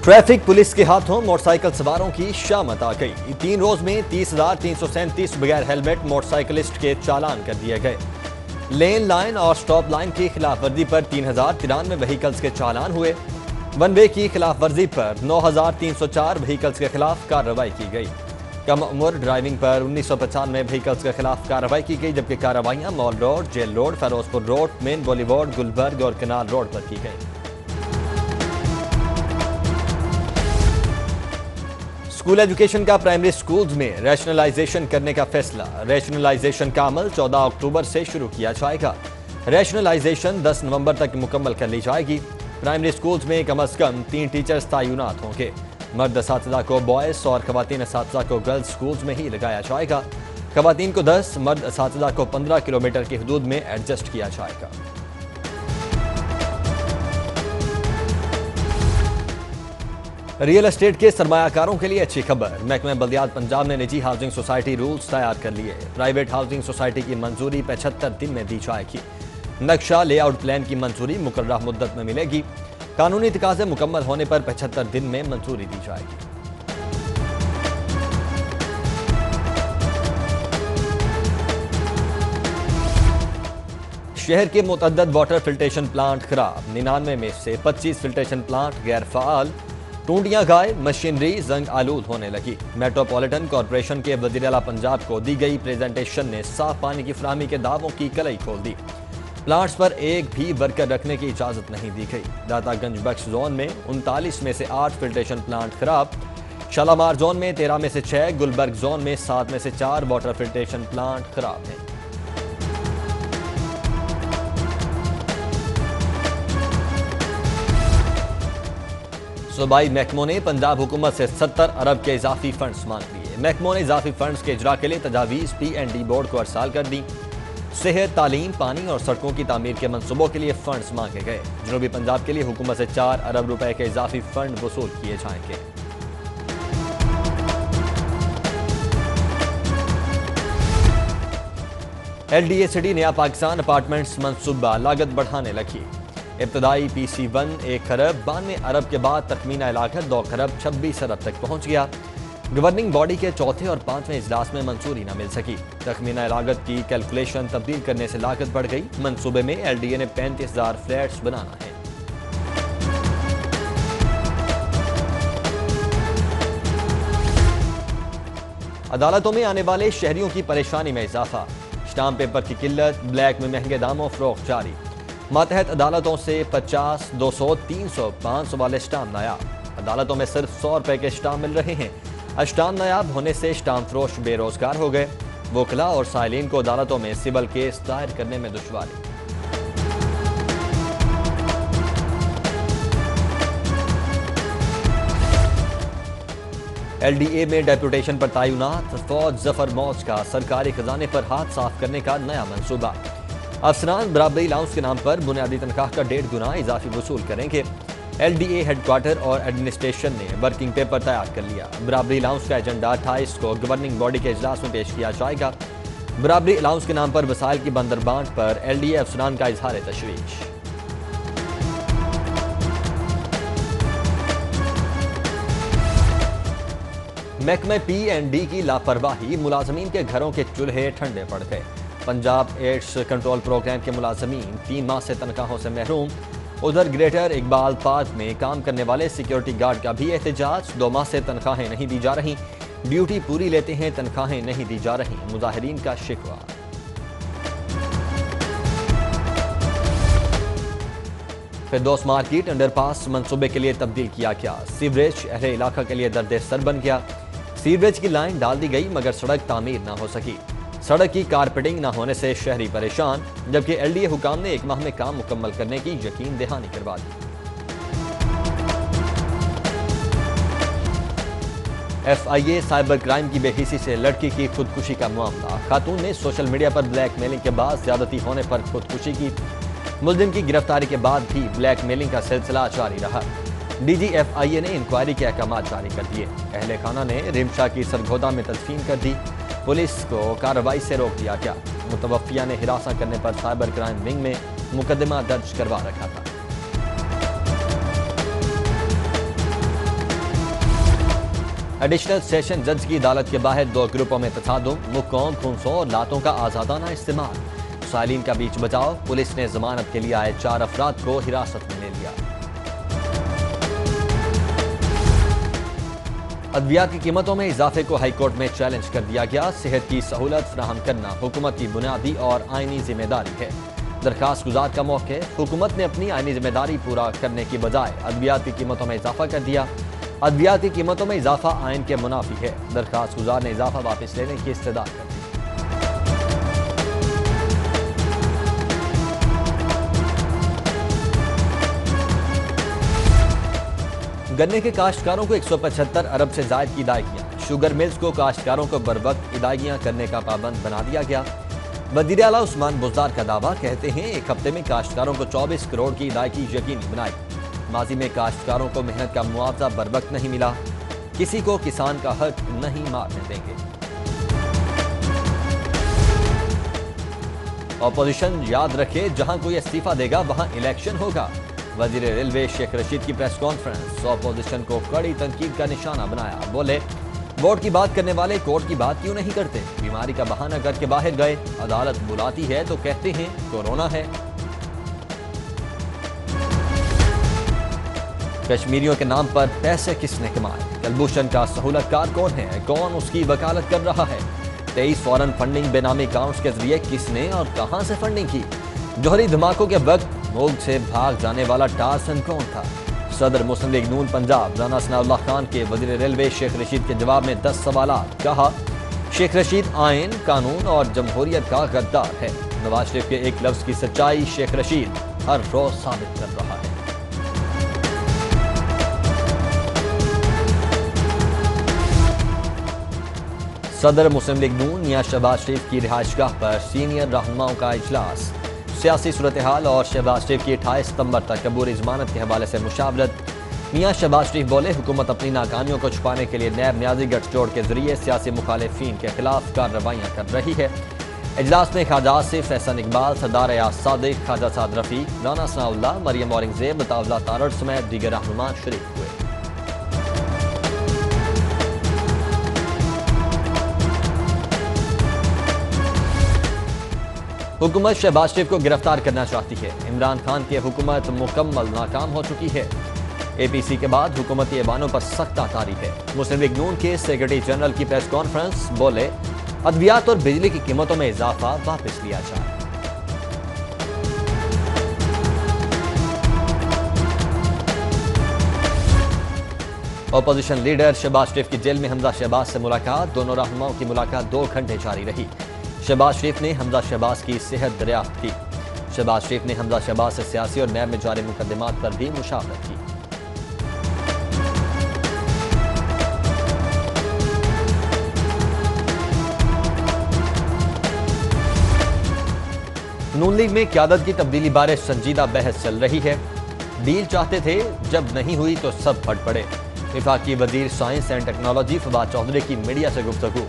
Traffic police के हाथों motorcycle सवारों की शामत आ गई। 3 रोज में 30,337 बगैर हेलमेट मोटरसाइकिलिस्ट के चालान कर दिए गए। लेन लाइन और स्टॉप लाइन की खिलाफ वर्जी पर 3,093 व्हीकल्स के चालान हुए। वन वे की खिलाफ वर्जी पर 9,304 व्हीकल्स के खिलाफ कार्रवाई की गई। कम उम्र ड्राइविंग पर 1995 व्हीकल्स के खिलाफ कार्रवाई की गई, जबकि कार्रवाइयां mall road, jail road, Ferozepur road, main boulevard, Gulberg और कनाल रोड पर की गई। स्कूल एजुकेशन का प्राइमरी स्कूल्स में रैशनलाइजेशन करने का फैसला। रैशनलाइजेशन का अमल 14 अक्टूबर से शुरू किया जाएगा। रैशनलाइजेशन 10 नवंबर तक मुकम्मल कर ली जाएगी। प्राइमरी स्कूल्स में कम से कम 3 टीचर्स तैनात होंगे। मर्द असातिज़ा को बॉयज़ और खवातीन असातिज़ा को गर्ल्स स्कूल्स में ही लगाया जाएगा। खवातीन को 10, मर्द असातिज़ा को 15 किलोमीटर की हदूद में एडजस्ट किया जाएगा। रियल एस्टेट के सरमायाकारों के लिए अच्छी खबर। महकमा बल्दियात पंजाब ने निजी हाउसिंग सोसाइटी रूल्स तैयार कर लिए। प्राइवेट हाउसिंग सोसाइटी की मंजूरी 75 दिन में दी जाएगी। नक्शा लेआउट प्लान की मंजूरी मुकर्ररा मुद्दत में मिलेगी। कानूनी तकाज़े मुकम्मल होने पर 75 दिन में मंजूरी दी जाएगी। शहर के मुतअद्दद वाटर फिल्ट्रेशन प्लांट खराब। 99 में से 25 फिल्ट्रेशन प्लांट गैर फाल। टूंडियां गाय, मशीनरी जंग आलूद होने लगी। मेट्रोपॉलिटन कॉरपोरेशन के वज़ीर आला पंजाब को दी गई प्रेजेंटेशन ने साफ पानी की फराहमी के दावों की कलई खोल दी। प्लांट्स पर एक भी वर्कर रखने की इजाजत नहीं दी गई। दातागंज बख्श जोन में 39 में से 8 फिल्ट्रेशन प्लांट खराब। शालामार जोन में 13 में से 6, गुलबर्ग जोन में 7 में से 4 वाटर फिल्ट्रेशन प्लांट खराब हैं। सूबाई महकमों ने पंजाब हुकूमत से 70 अरब के इजाफी फंड्स मांग लिए। महकमों ने इजाफी फंड्स के इजरा के लिए तजावीज़ P&D बोर्ड को अरसाल कर दी। सेहत, तालीम, पानी और सड़कों की तामीर के मंसूबों के लिए फंड्स मांगे गए। जनूबी पंजाब के लिए हुकूमत से 4 अरब रुपए के इजाफी फंड वसूल किए जाएंगे। LDA-सिटी नया पाकिस्तान अपार्टमेंट्स मंसूबा लागत बढ़ाने लगी। इब्तदाई PC1 1 खरब 92 अरब के बाद तखमीना लागत 2 खरब 26 अरब तक पहुंच गया। गवर्निंग बॉडी के चौथे और 5वें इजलास में मंजूरी न मिल सकी। तखमीना लागत की कैलकुलेशन तब्दील करने से लागत बढ़ गई। मंसूबे में LDA ने 35,000 फ्लैट्स बनाना है। अदालतों में आने वाले शहरियों की परेशानी में इजाफा। स्टाम्प पेपर की किल्लत, ब्लैक में महंगे दामों फरोख्त जारी। मातहत अदालतों से 50, 200, 300, 500 वाले स्टाम्प नायाब। अदालतों में सिर्फ 100 रुपए के स्टाम्प मिल रहे हैं। स्टाम्प नायाब होने से स्टाम्प फरोश बेरोजगार हो गए। वकला और साइलिन को अदालतों में सिविल केस दायर करने में दुश्वारी। LDA में डेपुटेशन पर तैनात फौज जफर मौज का सरकारी खजाने पर हाथ साफ करने का नया मंसूबा। अफसरान बराबरी अलाउंस के नाम पर बुनियादी तनख्वाह का 1.5 गुना इजाफी वसूल करेंगे। LDA हेडक्वार्टर और एडमिनिस्ट्रेशन ने वर्किंग पेपर तैयार कर लिया। बराबरी अलाउंस का एजेंडा 28 को गवर्निंग बॉडी के इजलास में पेश किया जाएगा। बराबरी अलाउंस के नाम पर वसाइल की बंदरबांट पर LDA अफसरान का इजहार तशवीश। महकमे P&D की लापरवाही, मुलाजमीन के घरों के चूल्हे ठंडे पड़ गए। पंजाब एड्स कंट्रोल प्रोग्राम के मुलाजमीन 3 माह से तनख्वाहों से महरूम। उधर ग्रेटर इकबाल पार्क में काम करने वाले सिक्योरिटी गार्ड का भी एहतजाज। 2 माह से तनख्वाहें नहीं दी जा रही। ड्यूटी पूरी लेते हैं, तनख्वाहें नहीं दी जा रही। मुजाहिरीन का शिकवा। फिरदौस मार्केट अंडरपास मंसूबे के लिए तब्दील किया गया। सीवरेज अहले इलाका के लिए दर्द सर बन गया। सीवरेज की लाइन डाल दी गई मगर सड़क तामीर न हो सकी। सड़क की कारपेटिंग न होने से शहरी परेशान, जबकि LDA हुकाम ने 1 माह में काम मुकम्मल करने की यकीन दहानी करवा दी। FIA साइबर क्राइम की बेहिसी से लड़की की खुदकुशी का मामला। खातून ने सोशल मीडिया पर ब्लैकमेलिंग के बाद ज्यादती होने पर खुदकुशी की। मुलजिम की गिरफ्तारी के बाद भी ब्लैकमेलिंग का सिलसिला जारी रहा। DG FIA ने इंक्वायरी के अहकाम जारी कर दिए। अहले खाना ने रिमशा की सरगोदा में तदफीन कर दी। पुलिस को कार्रवाई से रोक दिया गया। मुतवफ़िया ने हिरासा करने पर साइबर क्राइम विंग में मुकदमा दर्ज करवा रखा था। ایڈیشنل سیشن جج کی عدالت کے باہر 2 گروپوں میں تصادم، مکوں، پھنسوں اور لاتوں کا آزادانہ استعمال، سائلین کا بیچ بچاؤ، پولیس نے ضمانت کے لیے آئے 4 افراد کو حراست میں لے لیا۔ ادویات کی قیمتوں میں اضافے کو ہائی کورٹ میں چیلنج کر دیا گیا، صحت کی سہولت فراہم کرنا حکومت کی بنیادی اور آئینی ذمہ داری ہے۔ درخواست گزار کا موقع، حکومت نے اپنی آئینی ذمہ داری پورا کرنے کی بجائے ادویات کی قیمتوں میں اضافہ کر دیا۔ ادویات کی قیمتوں میں اضافہ آئین کے منافی ہے، درخواست گزار نے اضافہ واپس لینے کی استدعا کر دی۔ گنے کے کاشتکاروں کو 175 ارب سے زائد کی ادائیگیاں، شوگر ملز کو کاشتکاروں کو بروقت ادائیگیاں کرنے کا پابند بنا دیا گیا۔ وزیر اعلیٰ عثمان بزدار کا دعویٰ، کہتے ہیں 1 ہفتے میں کاشتکاروں کو 24 کروڑ کی ادائیگی یقینی بنائی۔ ماضی میں کاشتکاروں کو محنت کا معاوضہ بروقت نہیں ملا، کسی کو کسان کا حق نہیں مارنے دیں گے۔ اپوزیشن یاد رکھے، جہاں کوئی استعفیٰ دے گا وہاں الیکشن ہوگا، وزیر ریلوے شیخ رشید کی پریس کانفرنس، اپوزیشن کو کڑی تنقید کا نشانہ بنایا، بولے ووٹ کی بات کرنے والے کورٹ کی بات کیوں نہیں کرتے، بیماری کا بہانہ کر کے باہر گئے، عدالت بلاتی ہے تو کہتے ہیں کورونا ہے۔ کشمیریوں کے نام پر پیسے کس نے کمائے، کلبھوشن کا سہولت کار کون ہے، کون اس کی وکالت کر رہا ہے، 23 فورن فنڈنگ بے نامی اکاؤنٹس کے ذریعے کس نے اور کہاں سے فنڈنگ کی، جوہری دھماکوں کے وقت ملک سے بھاگ جانے والا ٹارسن کون تھا۔ صدر مسلم لیگ نون پنجاب رانا ثناء اللہ خان کے وزیر ریلوے شیخ رشید کے جواب میں 10 سوالات، کہا شیخ رشید آئین، قانون اور جمہوریت کا غدار ہے، نواز شریف کے ایک لفظ کی سچائی شیخ رشید ہر روز ثابت کر رہا ہے۔ صدر مسلم لیگ نون میاں شہباز شریف کی رہائش گاہ پر سینئر رہنماؤں کا اجلاس، سیاسی صورتحال اور شہباز شریف کی 28 ستمبر تک عبوری ضمانت کے حوالے سے مشاورت۔ میاں شہباز شریف بولے حکومت اپنی ناکامیوں کو چھپانے کے لیے نیب نیازی گٹھ جوڑ کے ذریعے سیاسی مخالفین کے خلاف کارروائیاں کر رہی ہے۔ اجلاس میں خواجہ آصف، احسن اقبال، سردار ایاز صادق، خواجہ سعد رفیق، رانا ثناء اللہ، مریم اورنگزیب، مطاولہ تارڑ سمیت دیگر رہنما شریک ہوئے۔ حکومت شہباز شریف کو گرفتار کرنا چاہتی ہے، عمران خان کی حکومت مکمل ناکام ہو چکی ہے، اے پی سی کے بعد حکومتی ایوانوں پر سخت طاری ہے۔ مسلم لیگ نون کے سیکرٹری جنرل کی پریس کانفرنس، بولے ادویات اور بجلی کی قیمتوں میں اضافہ واپس لیا جائے۔ اپوزیشن لیڈر شہباز شریف کی جیل میں حمزہ شہباز سے ملاقات، دونوں رہنماؤں کی ملاقات 2 گھنٹے جاری رہی۔ شہباز شریف نے حمزہ شہباز کی صحت دریافت کی، شہباز شریف نے حمزہ شہباز سے سیاسی اور نیب میں جاری مقدمات پر بھی مشاورت کی۔ نون لیگ میں قیادت کی تبدیلی بارے سنجیدہ بحث چل رہی ہے، ڈیل چاہتے تھے، جب نہیں ہوئی تو سب پھٹ پڑے، وفاقی وزیر science and technology Fawad Chaudhry کی میڈیا سے گفتگو،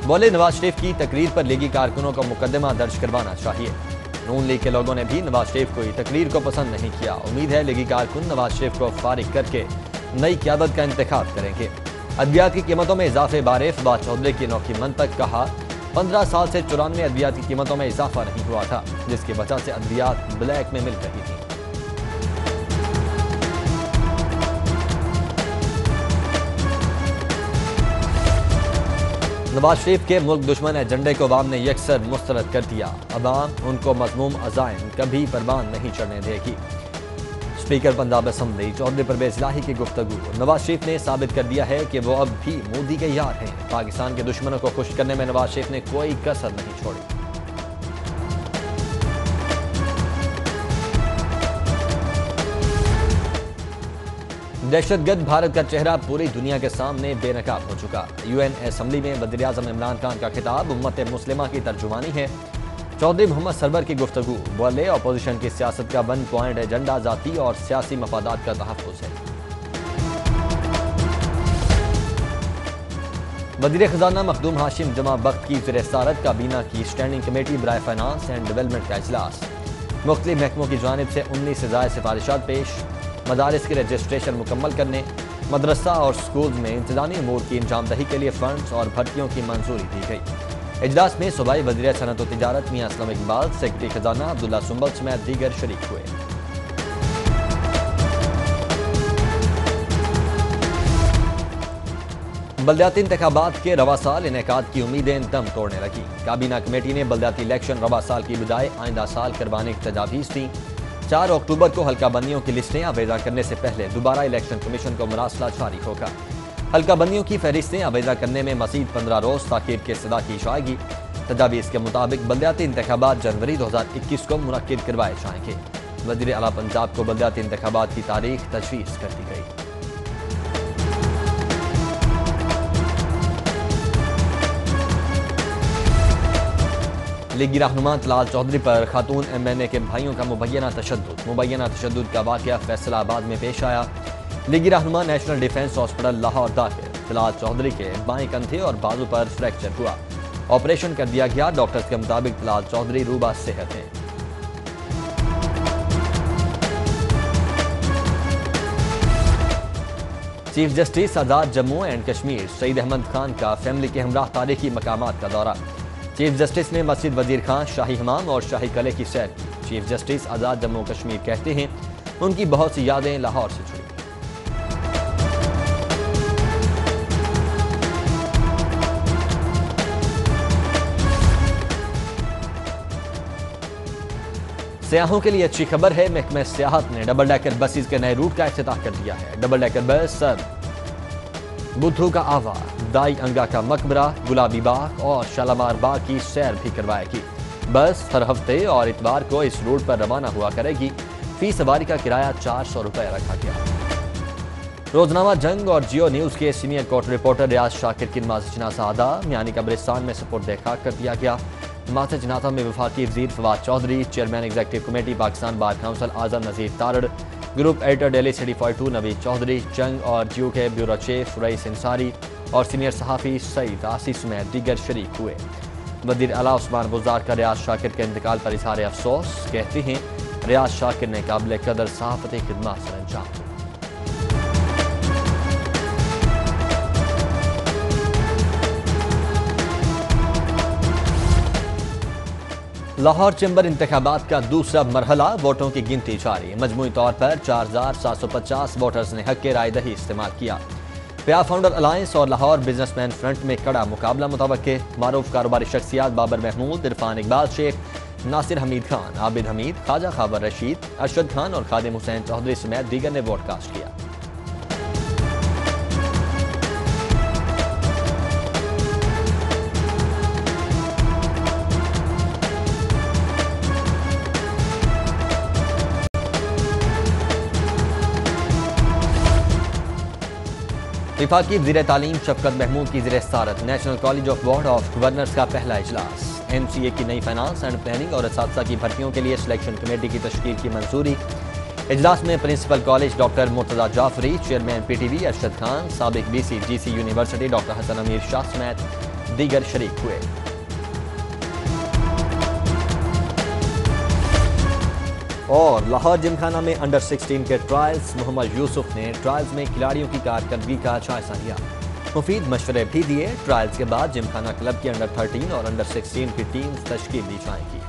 بولے نواز شریف کی تقریر پر لیگی کارکنوں کو مقدمہ درج کروانا چاہیے، نون لیگ کے لوگوں نے بھی نواز شریف کو تقریر کو پسند نہیں کیا، امید ہے لیگی کارکن نواز شریف کو فارغ کر کے نئی قیادت کا انتخاب کریں گے۔ ادویات کی قیمتوں میں اضافے بارے فواد چودھری کی انوکھی منطق، کہا 15 سال سے 94 ادویات کی قیمتوں میں اضافہ نہیں ہوا تھا، جس کی وجہ سے ادویات بلیک میں مل رہی تھیں۔ نواز شریف کے ملک دشمن ایجنڈے کو عوام نے یکسر مسترد کر دیا، عوام ان کو مذموم عزائم کبھی پروان نہیں چڑھنے دے گی۔ اسپیکر پنجاب اسمبلی چودھری پرویز الہی کی گفتگو، نواز شریف نے ثابت کر دیا ہے کہ وہ اب بھی مودی کے یار ہیں، پاکستان کے دشمنوں کو خوش کرنے میں نواز شریف نے کوئی کسر نہیں چھوڑی۔ دہشت گرد بھارت کا چہرہ پوری دنیا کے سامنے بے نقاب ہو چکا، یو این اسمبلی میں وزیر اعظم عمران خان کا خطاب امت مسلمہ کی ترجمانی ہے، چودھری محمد سرور کی گفتگو، بولے اپوزیشن کی سیاست کا 1 پوائنٹ ایجنڈا ذاتی اور سیاسی مفادات کا تحفظ ہے۔ وزیر خزانہ مخدوم ہاشم جمع بخت کی زیر صدارت کابینہ کی اسٹینڈنگ کمیٹی برائے فائنانس اینڈ ڈیولپمنٹ کا اجلاس، مختلف محکموں کی جانب سے 19 سے زائد سفارشات پیش، مدارس کی رجسٹریشن مکمل کرنے، मदरसा और स्कूल में इंतजामी अमूर की अंजाम दही के लिए फंड्स और भर्तियों की मंजूरी दी गई। इजलास में सूबाई वज़ीर सनअत व तिजारत मियां असलम इकबाल, सेक्रेटरी खजाना अब्दुल्ला सुंबल समेत दीगर शरीक हुए। बल्दियाती इंतखाबात के रवा साल इनेकाद की उम्मीदें दम तोड़ने लगी। काबीना कमेटी ने बल्दियाती इलेक्शन रवा साल की बजाय आइंदा साल करवाने की तजावीज़ दी। 4 अक्टूबर को हल्का बंदियों की लिस्टें आवेजा करने से पहले दोबारा इलेक्शन कमीशन को मरासला जारी होगा। हल्का बंदियों की फहरिस्तें आवेजा करने में मज़ीद 15 रोज़ ताख़ीर की सदा की जाएगी। तजावीज़ के मुताबिक बल्दियाती इंतखाबात जनवरी 2021 को मुनक्किद करवाए जाएंगे। वज़ीर आला पंजाब को बल्दियाती इंतखाबात की तारीख तजवीज़ कर दी गई। लीगी रहनुमा तलाल चौधरी पर खातून MNA के भाइयों का मुबैना तशद्दुद का वाक़या फैसलाबाद में पेश आया। लीगी रहनुमा नेशनल डिफेंस हॉस्पिटल लाहौर दाखिल। तलाल चौधरी के बाएं कंधे और बाजू पर फ्रैक्चर हुआ, ऑपरेशन कर दिया गया। डॉक्टर्स के मुताबिक तलाल चौधरी रूबा सेहत हैं। Chief justice Azad Jammu and Kashmir Saeed Ahmed Khan का फैमिली के हमराह तारीखी मकामात का दौरा। चीफ जस्टिस ने मस्जिद वजीर खान, शाही हमाम और शाही कले की सैर की। चीफ जस्टिस आजाद जम्मू कश्मीर कहते हैं उनकी बहुत सी यादें लाहौर से जुड़ी। सयाहों के लिए अच्छी खबर है, महकमे सियाहत ने डबल डेकर बसेस के नए रूट का इफ्तिताह कर दिया है। डबल डेकर बस बुद्धू का आवा, दाई अंगा का मकबरा, गुलाबी बाग और शालामार बाग की सैर भी करवाएगी। बस हर हफ्ते और इतवार को इस रूट पर रवाना हुआ करेगी। फी सवारी का किराया 400 रुपये रखा गया। रोजनामा जंग और जियो न्यूज के सीनियर कोर्ट रिपोर्टर रियाज शाकिर की नमाज जनाजा अदा मियानी कब्रिस्तान में सुपुर्द खाक कर दिया गया। नमाज जनाजा में वफाकी वज़ीर Fawad Chaudhry, chairman executive committee Pakistan bar council Azam Nazir Tarar, group editor daily city 42 Naveed Chaudhry, Jang और जियो के ब्यूरो चीफ रईस इंसारी और सीनियर सहाफ़ी सईद आसी समेत दीगर शरीक हुए। वज़ीर आला उस्मान बुज़दार का रियाज शाकिर के इंतकाल पर इज़हार अफसोस। कहते हैं रियाज शाकिर ने काबिल कदर सहाफ़ती खिदमत सर अंजाम दी। लाहौर चैम्बर इंतखाबात का दूसरा मरहला, वोटों की गिनती जारी। मजमूई तौर पर 4750 वोटर्स ने हक राय दही इस्तेमाल किया। प्या फाउंडर अलायंस और लाहौर बिजनेसमैन फ्रंट में कड़ा मुकाबला मुतवक्के। मारूफ कारोबारी शख्सियात बाबर महमूद, इरफान इकबाल शेख, नासिर हमीद खान, आबिद हमीद, ख्वाजा खाबर रशीद, अरशद खान और खादिम हुसैन चौधरी समेत दीगर ने वोट कास्ट किया। विफाकी वज़ीर तालीम शफकत महमूद की ज़ेर सदारत national college of board of governors का पहला इजलास। MCA की नई फाइनेंस एंड प्लानिंग और असातिज़ा की भर्तियों के लिए सिलेक्शन कमेटी की तश्कील की मंजूरी। इजलास में principal college doctor Murtaza Jafri, chairman PTV Arshad Khan, साबिक VC GC university doctor Hassan Amir Shah समेत दीगर शरीक हुए। और लाहौर जिमखाना में अंडर 16 के ट्रायल्स, मोहम्मद यूसुफ ने ट्रायल्स में खिलाड़ियों की कारकर्दगी का जायजा लिया। मुफीद मशवरे भी दिए। ट्रायल्स के बाद जिमखाना क्लब की अंडर 13 और अंडर 16 की टीम तश्कील दी जाएगी।